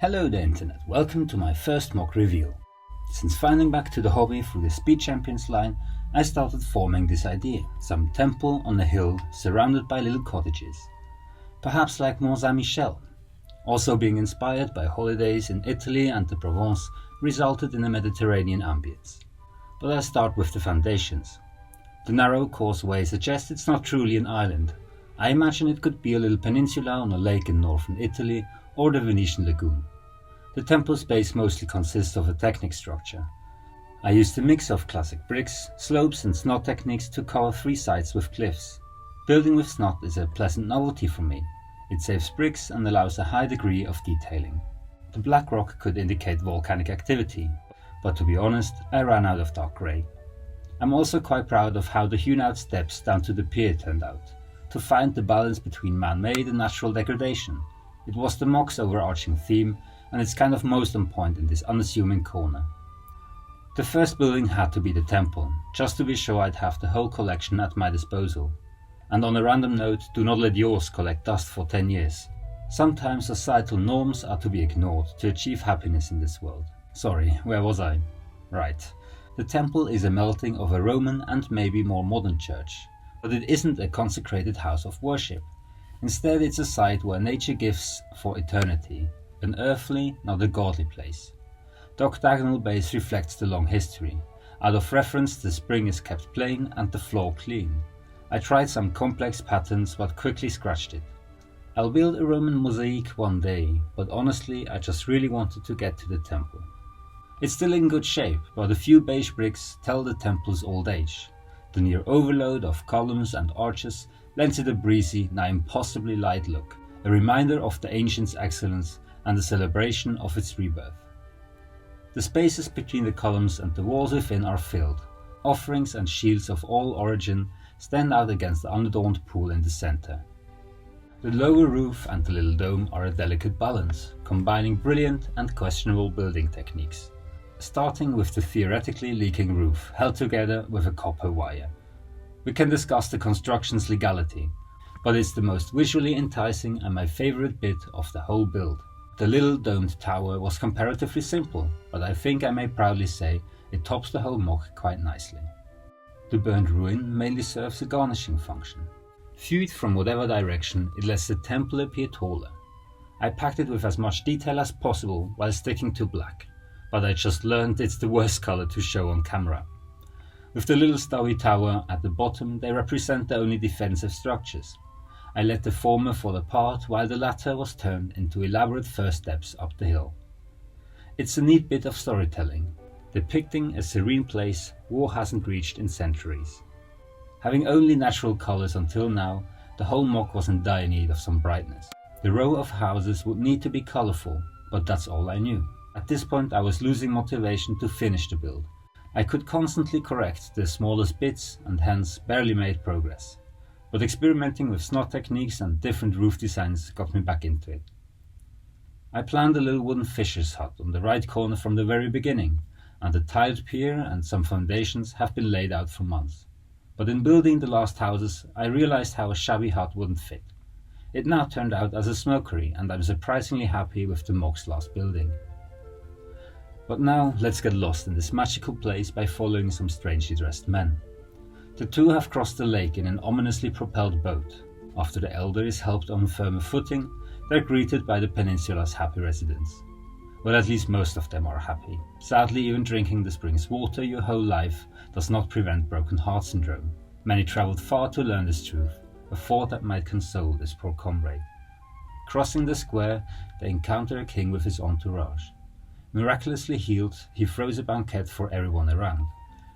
Hello there Internet, welcome to my first mock reveal. Since finding back to the hobby through the Speed Champions line, I started forming this idea, some temple on a hill surrounded by little cottages. Perhaps like Mont Saint-Michel. Also being inspired by holidays in Italy and the Provence resulted in a Mediterranean ambience. But I'll start with the foundations. The narrow causeway suggests it's not truly an island. I imagine it could be a little peninsula on a lake in northern Italy or the Venetian lagoon. The temple's base mostly consists of a technic structure. I used a mix of classic bricks, slopes and snot techniques to cover three sides with cliffs. Building with snot is a pleasant novelty for me. It saves bricks and allows a high degree of detailing. The black rock could indicate volcanic activity, but to be honest, I ran out of dark grey. I'm also quite proud of how the hewn out steps down to the pier turned out, to find the balance between man-made and natural degradation. It was the MOC's overarching theme, and it's kind of most on point in this unassuming corner. The first building had to be the temple, just to be sure I'd have the whole collection at my disposal. And on a random note, do not let yours collect dust for 10 years. Sometimes societal norms are to be ignored to achieve happiness in this world. Sorry, where was I? Right. The temple is a melting of a Roman and maybe more modern church, but it isn't a consecrated house of worship. Instead, it's a site where nature gives for eternity, an earthly, not a godly place. The octagonal base reflects the long history. Out of reference, the spring is kept plain and the floor clean. I tried some complex patterns but quickly scratched it. I'll build a Roman mosaic one day, but honestly I just really wanted to get to the temple. It's still in good shape, but a few beige bricks tell the temple's old age. The near overload of columns and arches lends it a breezy, now impossibly light look, a reminder of the ancient's excellence and a celebration of its rebirth. The spaces between the columns and the walls within are filled. Offerings and shields of all origin stand out against the unadorned pool in the center. The lower roof and the little dome are a delicate balance, combining brilliant and questionable building techniques. Starting with the theoretically leaking roof, held together with a copper wire. We can discuss the construction's legality, but it's the most visually enticing and my favorite bit of the whole build. The little domed tower was comparatively simple, but I think I may proudly say it tops the whole MOC quite nicely. The burned ruin mainly serves a garnishing function. Viewed from whatever direction, it lets the temple appear taller. I packed it with as much detail as possible while sticking to black, but I just learned it's the worst color to show on camera. With the little stowy tower at the bottom, they represent the only defensive structures. I let the former fall apart while the latter was turned into elaborate first steps up the hill. It's a neat bit of storytelling, depicting a serene place war hasn't reached in centuries. Having only natural colors until now, the whole MOC was in dire need of some brightness. The row of houses would need to be colorful, but that's all I knew. At this point I was losing motivation to finish the build. I could constantly correct the smallest bits and hence barely made progress. But experimenting with snot techniques and different roof designs got me back into it. I planned a little wooden fisher's hut on the right corner from the very beginning, and the tiled pier and some foundations have been laid out for months. But in building the last houses, I realized how a shabby hut wouldn't fit. It now turned out as a smokery, and I'm surprisingly happy with the MOC's last building. But now let's get lost in this magical place by following some strangely dressed men. The two have crossed the lake in an ominously propelled boat. After the elder is helped on firmer footing, they're greeted by the peninsula's happy residents. Well, at least most of them are happy. Sadly, even drinking the spring's water your whole life does not prevent broken heart syndrome. Many traveled far to learn this truth, a thought that might console this poor comrade. Crossing the square, they encounter a king with his entourage. Miraculously healed, he throws a banquet for everyone around,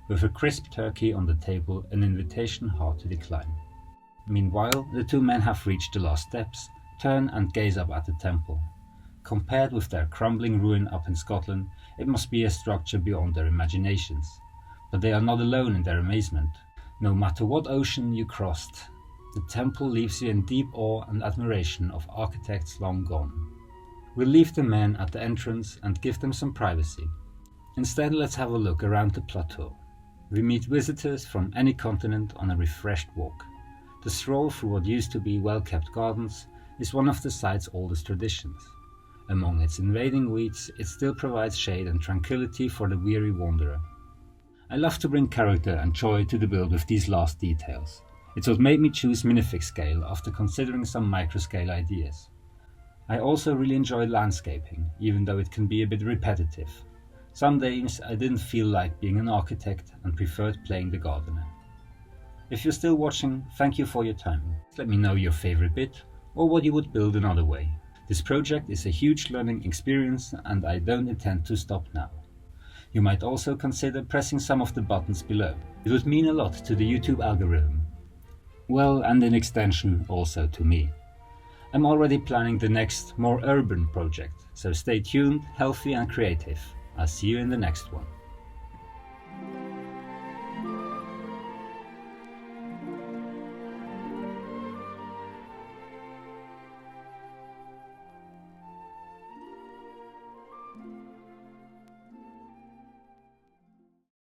with a crisp turkey on the table, an invitation hard to decline. Meanwhile, the two men have reached the last steps, turn and gaze up at the temple. Compared with their crumbling ruin up in Scotland, it must be a structure beyond their imaginations. But they are not alone in their amazement. No matter what ocean you crossed, the temple leaves you in deep awe and admiration of architects long gone. We'll leave the men at the entrance and give them some privacy. Instead, let's have a look around the plateau. We meet visitors from any continent on a refreshed walk. The stroll through what used to be well-kept gardens is one of the site's oldest traditions. Among its invading weeds, it still provides shade and tranquility for the weary wanderer. I love to bring character and joy to the build with these last details. It's what made me choose minifig scale after considering some microscale ideas. I also really enjoy landscaping, even though it can be a bit repetitive. Some days I didn't feel like being an architect and preferred playing the gardener. If you're still watching, thank you for your time. Let me know your favorite bit or what you would build another way. This project is a huge learning experience and I don't intend to stop now. You might also consider pressing some of the buttons below. It would mean a lot to the YouTube algorithm. Well, and in extension also to me. I'm already planning the next, more urban project, so stay tuned, healthy and creative. I'll see you in the next one.